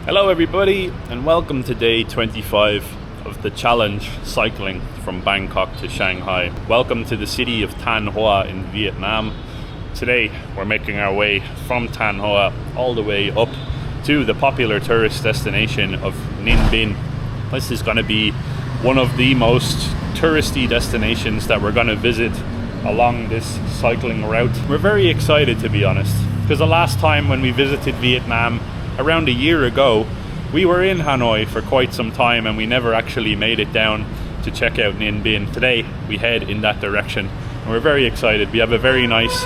Hello everybody and welcome to day 25 of the challenge cycling from Bangkok to Shanghai. Welcome to the city of Thanh Hoa in Vietnam. Today we're making our way from Thanh Hoa all the way up to the popular tourist destination of Ninh Binh. This is going to be one of the most touristy destinations that we're going to visit along this cycling route. We're very excited, to be honest, because the last time when we visited Vietnam around a year ago, we were in Hanoi for quite some time and we never actually made it down to check out Ninh Binh. Today we head in that direction and we're very excited. We have a very nice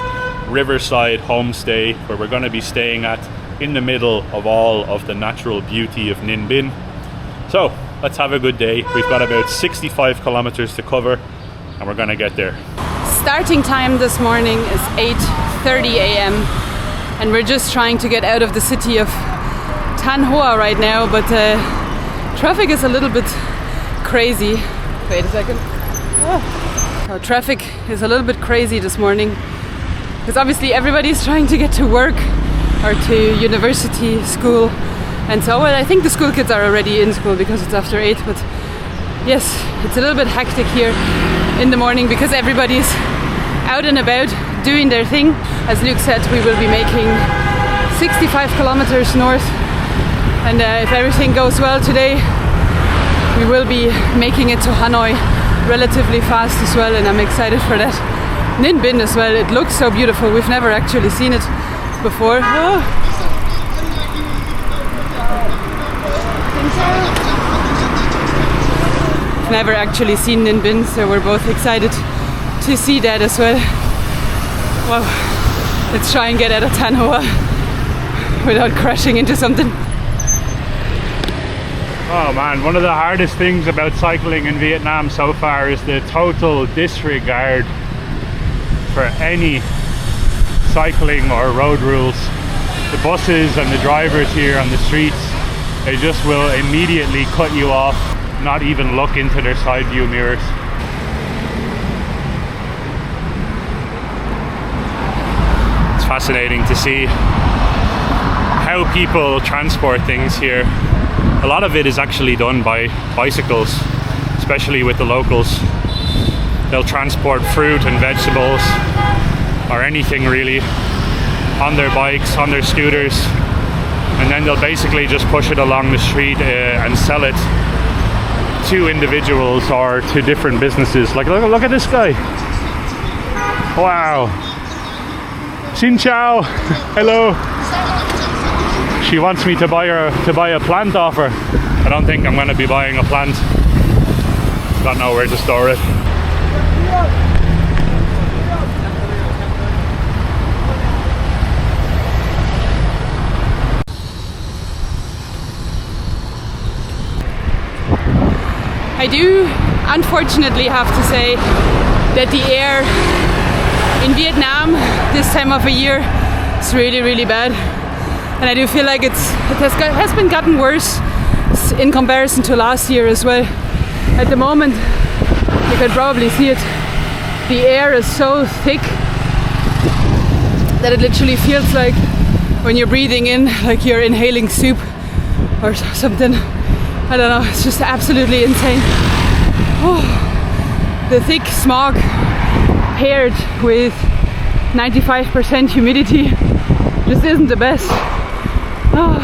Riverside homestay where we're going to be staying at in the middle of all of the natural beauty of Ninh Binh. So let's have a good day. We've got about 65 kilometers to cover and we're going to get there. Starting time this morning is 8:30 a.m. and we're just trying to get out of the city of Thanh Hoa right now, but traffic is a little bit crazy. Wait a second. So traffic is a little bit crazy this morning because obviously everybody's trying to get to work or to university, school, and so well, I think the school kids are already in school because it's after 8, but yes, it's a little bit hectic here in the morning because everybody's out and about doing their thing. As Luke said, we will be making 65 kilometers north, and if everything goes well today, we will be making it to Hanoi relatively fast as well, and I'm excited for that. Ninh Binh as well, it looks so beautiful. We've never actually seen it before. Never actually seen Ninh Binh, so we're both excited to see that as well. Wow, let's try and get out of Thanh Hoa without crashing into something. Oh man, one of the hardest things about cycling in Vietnam so far is the total disregard for any cycling or road rules. The buses and the drivers here on the streets, they just will immediately cut you off, not even look into their side view mirrors. It's fascinating to see how people transport things here. A lot of it is actually done by bicycles, especially with the locals. They'll transport fruit and vegetables or anything really on their bikes, on their scooters, and then they'll basically just push it along the street and sell it to individuals or to different businesses. Like look at this guy. Wow. Xin chào. Hello. She wants me to buy a plant off her. I don't think I'm going to be buying a plant. Got nowhere to store it. I do unfortunately have to say that the air in Vietnam this time of a year is really bad, and I do feel like it has been gotten worse in comparison to last year as well. At the moment, you can probably see it, the air is so thick that it literally feels like when you're breathing in, like you're inhaling soup or something. I don't know, it's just absolutely insane. Oh, the thick smog paired with 95% humidity just isn't the best. Oh,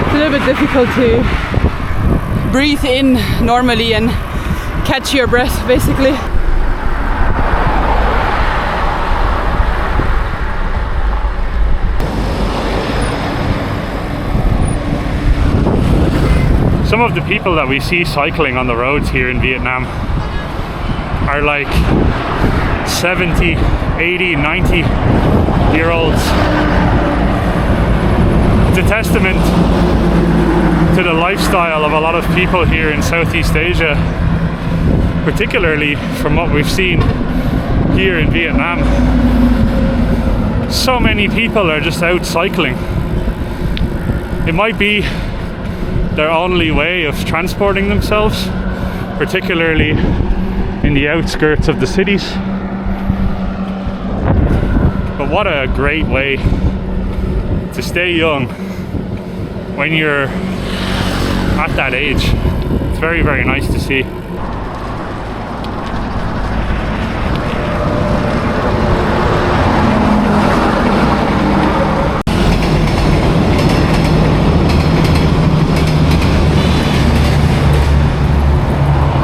it's a little bit difficult to breathe in normally and catch your breath, basically. Some of the people that we see cycling on the roads here in Vietnam are like 70, 80, 90 year olds. It's a testament to the lifestyle of a lot of people here in Southeast Asia, particularly from what we've seen here in Vietnam. So many people are just out cycling. It might be their only way of transporting themselves, particularly in the outskirts of the cities. But what a great way to stay young when you're at that age. It's very, very nice to see.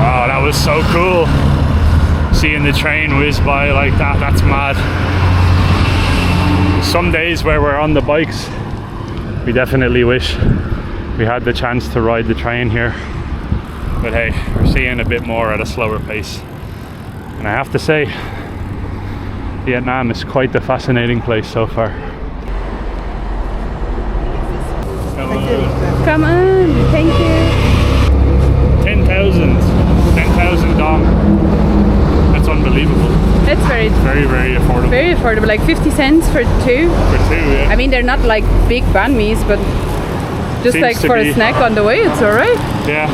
Oh, that was so cool. Seeing the train whiz by like that, that's mad. Some days where we're on the bikes, we definitely wish we had the chance to ride the train here. But hey, we're seeing a bit more at a slower pace. And I have to say, Vietnam is quite the fascinating place so far. Come on, thank you. 10,000 dong. That's unbelievable. It's very, very affordable. very affordable, like 50 cents for two. For two, yeah. I mean, they're not like big banh mi's, but just Seems like to for be. a snack on the way, it's alright. Yeah.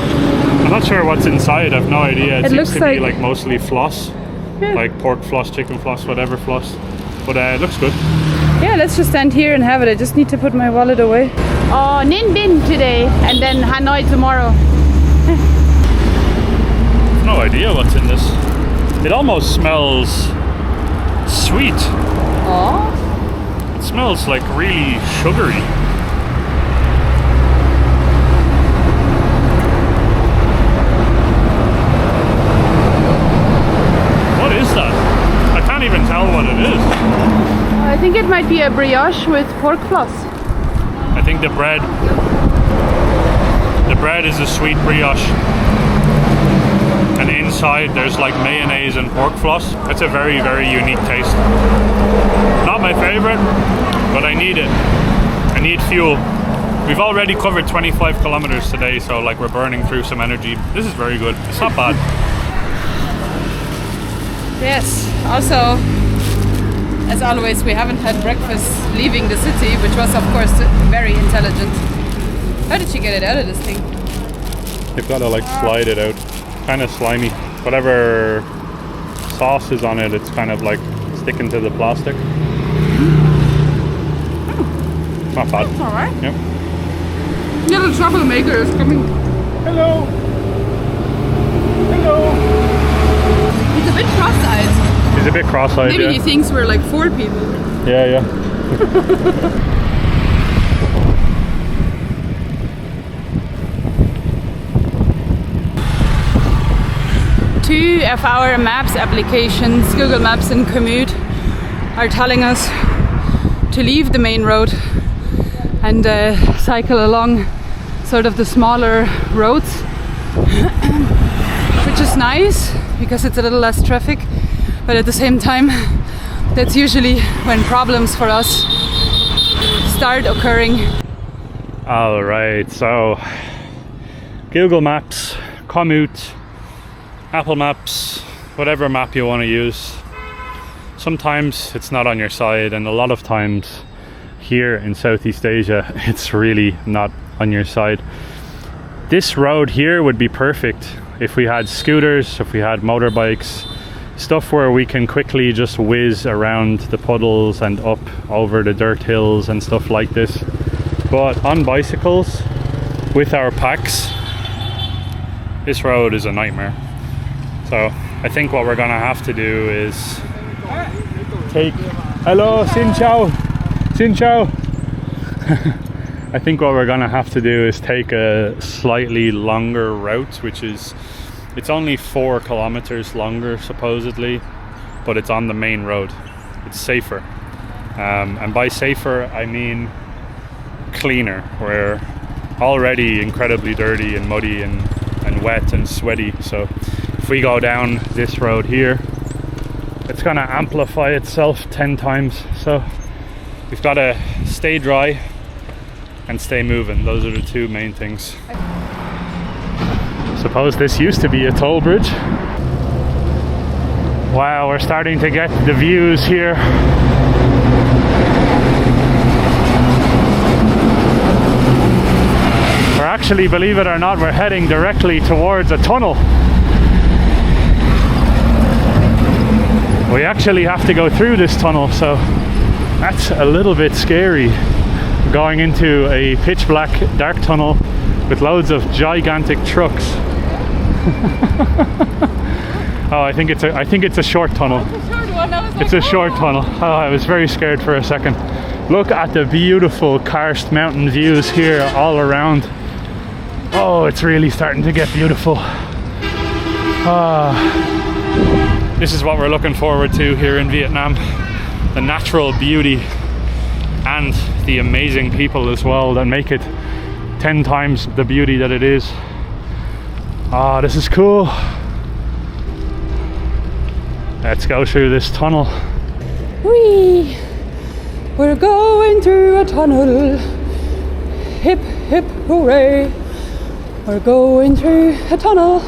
I'm not sure what's inside, I've no idea. It seems looks to be like mostly floss. Yeah. Like pork floss, chicken floss, whatever floss. But it looks good. Yeah, let's just stand here and have it. I just need to put my wallet away. Oh, Ninh Binh today, and then Hanoi tomorrow. No idea what's in this. It almost smells sweet. Oh. It smells like really sugary. What is that? I can't even tell what it is. I think it might be a brioche with pork floss. I think the bread is a sweet brioche. And inside there's like mayonnaise and pork floss. It's a very, very unique taste. Not my favorite, but I need it. I need fuel. We've already covered 25 kilometers today, so like we're burning through some energy. This is very good. It's not bad. Yes, also, as always, we haven't had breakfast leaving the city, which was of course very intelligent. How did she get it out of this thing? You've got to like slide it out. Kind of slimy. Whatever sauce is on it, it's kind of like sticking to the plastic. It's not bad. It's alright. Yep. Yeah, the troublemaker is coming. Hello. Hello. He's a bit cross-eyed. He's a bit cross-eyed. Maybe yeah. he thinks we're like 4 people. Yeah. 2 of our maps applications, Google Maps and Komoot, are telling us to leave the main road and cycle along sort of the smaller roads, which is nice because it's a little less traffic, but at the same time that's usually when problems for us start occurring. Alright, so Google Maps, Komoot, Apple Maps, whatever map you want to use. Sometimes it's not on your side, and a lot of times here in Southeast Asia it's really not on your side. This road here would be perfect if we had scooters, if we had motorbikes, stuff where we can quickly just whiz around the puddles and up over the dirt hills and stuff like this. But on bicycles with our packs, this road is a nightmare. So I think what we're gonna have to do is take... Hello, Xin Chau! Xin Chau! I think what we're gonna have to do is take a slightly longer route, which is... It's only 4 kilometers longer, supposedly, but it's on the main road. It's safer. And by safer, I mean cleaner. We're already incredibly dirty and muddy and wet and sweaty, so if we go down this road here, it's gonna amplify itself 10 times. So we've got to stay dry and stay moving. Those are the 2 main things. Suppose this used to be a toll bridge. Wow, we're starting to get the views here. We're actually, believe it or not, we're heading directly towards a tunnel. We actually have to go through this tunnel, so that's a little bit scary. going into a pitch black dark tunnel with loads of gigantic trucks. Oh, I think it's a short tunnel. It's a short tunnel. Oh, I was very scared for a second. Look at the beautiful karst mountain views here all around. Oh, it's really starting to get beautiful. This is what we're looking forward to here in Vietnam. The natural beauty and the amazing people as well that make it 10 times the beauty that it is. Ah, this is cool. Let's go through this tunnel. Whee! We're going through a tunnel. Hip, hip, hooray. We're going through a tunnel.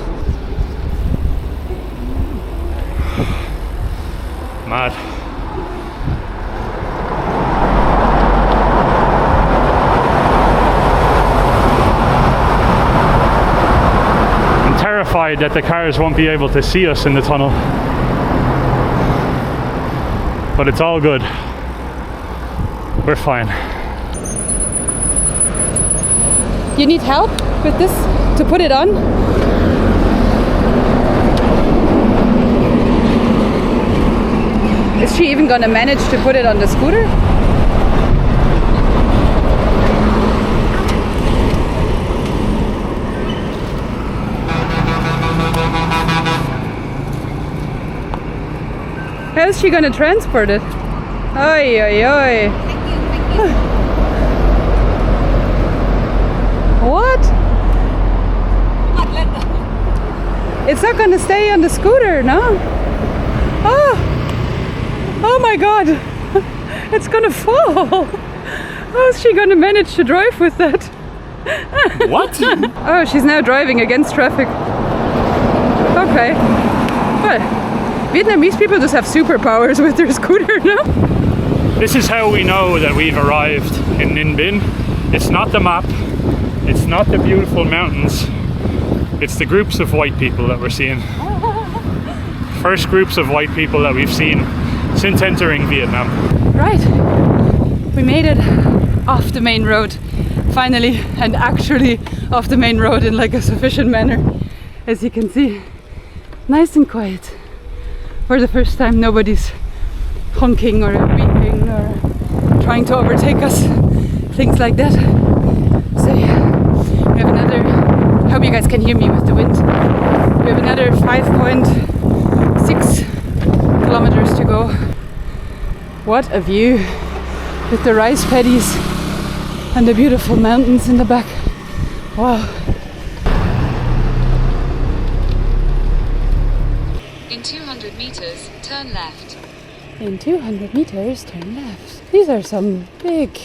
Mad. I'm terrified that the cars won't be able to see us in the tunnel. But it's all good. We're fine. You need help with this to put it on? Is she even gonna manage to put it on the scooter? How's she gonna transport it? Oi, oi, oi. What? It's not gonna stay on the scooter, no? Oh my god! It's gonna fall! How's she gonna manage to drive with that? What? Oh, she's now driving against traffic. Okay. Well, Vietnamese people just have superpowers with their scooter, no? This is how we know that we've arrived in Ninh Binh. It's not the map, it's not the beautiful mountains, it's the groups of white people that we're seeing. First groups of white people that we've seen since entering Vietnam. Right, we made it off the main road, finally, and actually off the main road in like a sufficient manner. As you can see, nice and quiet. For the first time, nobody's honking or beeping or trying to overtake us, things like that. So yeah, we have another, I hope you guys can hear me with the wind. We have another 5.6 kilometers to go. What a view with the rice paddies and the beautiful mountains in the back. Wow. In 200 meters, turn left. In 200 meters, turn left. These are some big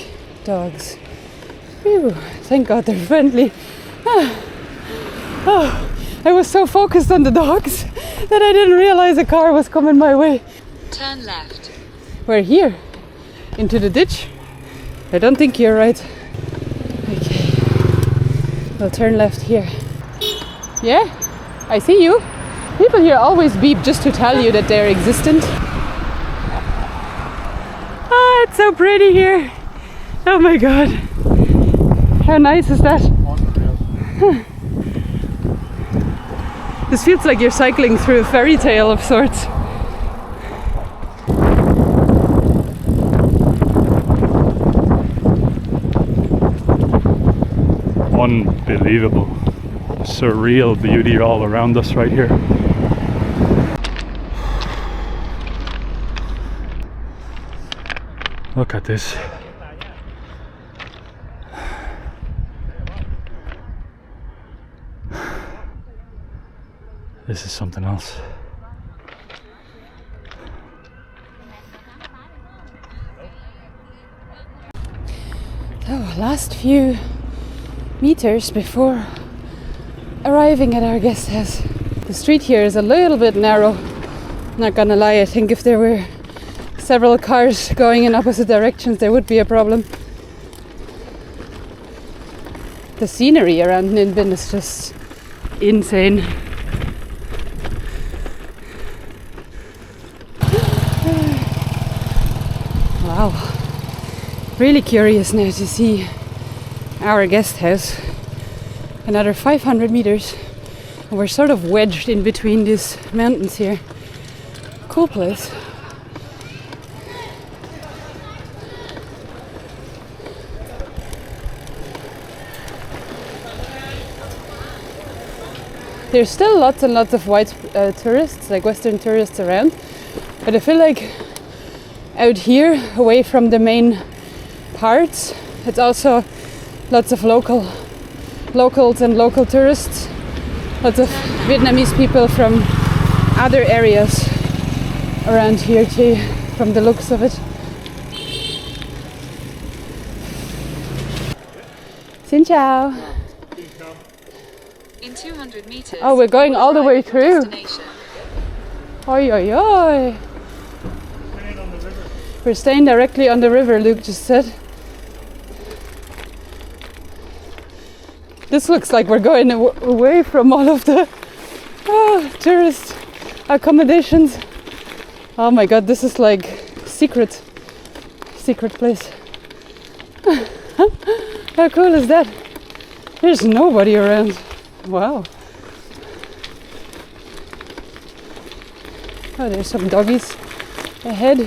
dogs. Phew, thank God they're friendly. Oh, I was so focused on the dogs that I didn't realize a car was coming my way. Turn left. We're here, into the ditch. I don't think you're right. Okay, we'll turn left here. Yeah, I see you. People here always beep just to tell you that they're existent. Ah, it's so pretty here. Oh my God. How nice is that? This feels like you're cycling through a fairy tale of sorts. Unbelievable. Surreal beauty all around us right here. Look at this. This is something else. So, last few meters before arriving at our guest house. The street here is a little bit narrow. Not gonna lie, I think if there were several cars going in opposite directions there would be a problem. The scenery around Ninh Binh is just insane. Wow, Really curious now to see our guest house. Another 500 meters. And we're sort of wedged in between these mountains here. Cool place. There's still lots and lots of white tourists, like Western tourists around. But I feel like out here, away from the main parts, it's also lots of locals and local tourists. Lots of Vietnamese people from other areas around here too, from the looks of it. Xin chào. In 200 meters. Oh, we're going all the way through. Oi, oi, oi. We're staying directly on the river, Luke just said. This looks like we're going away from all of the tourist accommodations. Oh my god, this is like secret place. How cool is that? There's nobody around. Wow. Oh, there's some doggies ahead.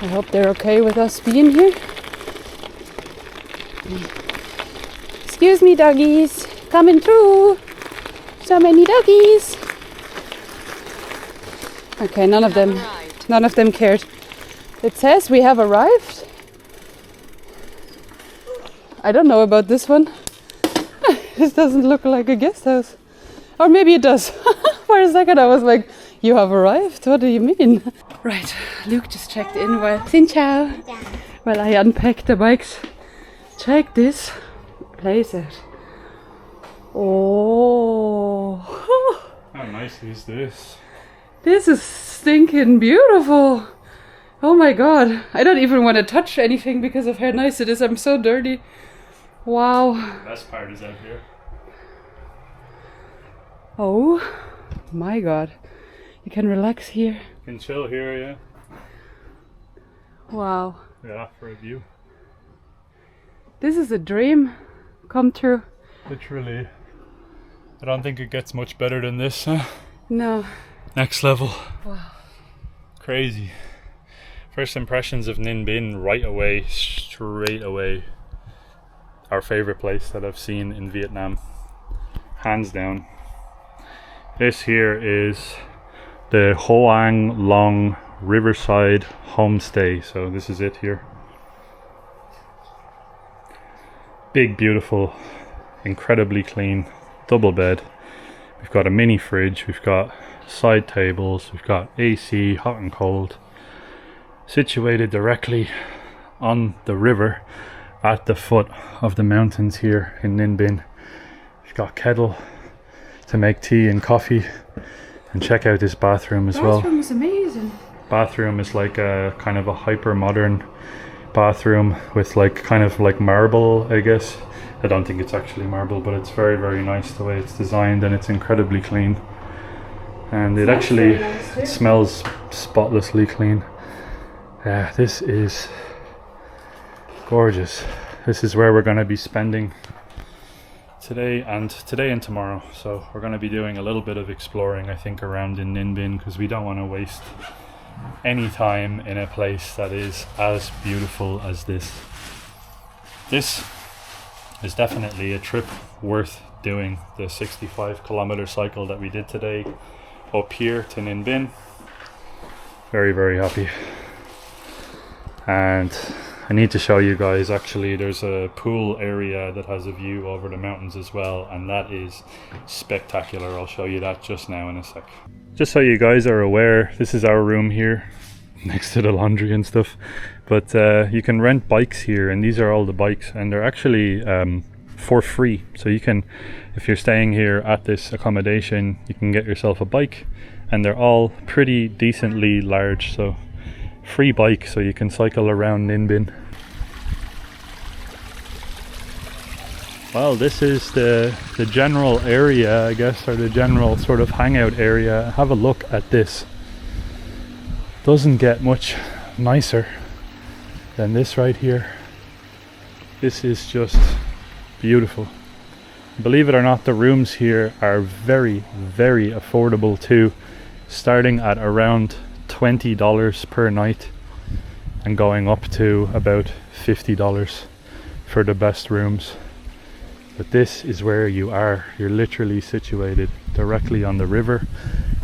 I hope they're okay with us being here. Excuse me, doggies. Coming through. So many doggies. Okay, none of them cared. It says we have arrived. I don't know about this one. This doesn't look like a guest house. Or maybe it does. For a second I was like, you have arrived? What do you mean? Right, Luke just checked in while... Xin chào. While I unpacked the bikes. Check this place out. Oh. How nice is this? This is stinking beautiful. Oh my god. I don't even want to touch anything because of how nice it is. I'm so dirty. Wow. The best part is out here. Oh my god. You can relax here. You can chill here, yeah. Wow. Yeah, for a view. This is a dream come true. Literally. I don't think it gets much better than this, huh? No. Next level. Wow. Crazy. First impressions of Ninh Binh right away, straight away. Our favorite place that I've seen in Vietnam. Hands down. This here is the Hoang Long Riverside homestay. So this is it here. Big, beautiful, incredibly clean, double bed. We've got a mini fridge, we've got side tables, we've got AC, hot and cold. Situated directly on the river at the foot of the mountains here in Ninh Binh. We've got kettle to make tea and coffee, and check out this bathroom as well. Bathroom is amazing. Bathroom is like a kind of a hyper modern bathroom with like kind of like marble, I guess. I don't think it's actually marble, but it's very, very nice the way it's designed, and it's incredibly clean. And it actually it smells spotlessly clean. Yeah, this is gorgeous. This is where we're going to be spending today and tomorrow. So we're going to be doing a little bit of exploring, I think, around in Ninh Binh, because we don't want to waste any time in a place that is as beautiful as this. This is definitely a trip worth doing. The 65-kilometer cycle that we did today up here to Ninh Binh. Very, very happy. And I need to show you guys, actually, there's a pool area that has a view over the mountains as well, and that is spectacular. I'll show you that just now in a sec. Just so you guys are aware, this is our room here next to the laundry and stuff, but you can rent bikes here, and these are all the bikes, and they're actually for free. So you can, if you're staying here at this accommodation, you can get yourself a bike, and they're all pretty decently large, so free bike, so you can cycle around Ninh Binh. Well, this is the general area, I guess, or the general sort of hangout area. Have a look at this. Doesn't get much nicer. Then this right here, this is just beautiful. Believe it or not, the rooms here are very, very affordable too, starting at around $20 per night and going up to about $50 for the best rooms. But this is where you are. You're literally situated directly on the river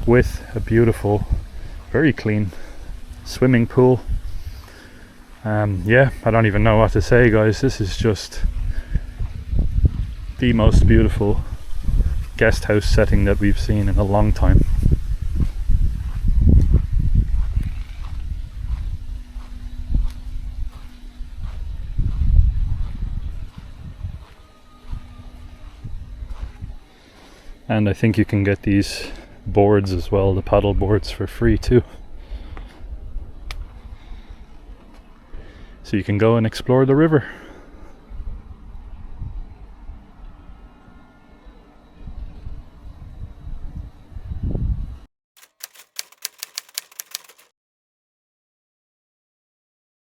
with a beautiful, very clean swimming pool. Yeah, I don't even know what to say, guys. This is just the most beautiful guest house setting that we've seen in a long time. And I think you can get these boards as well, the paddle boards, for free too. So you can go and explore the river.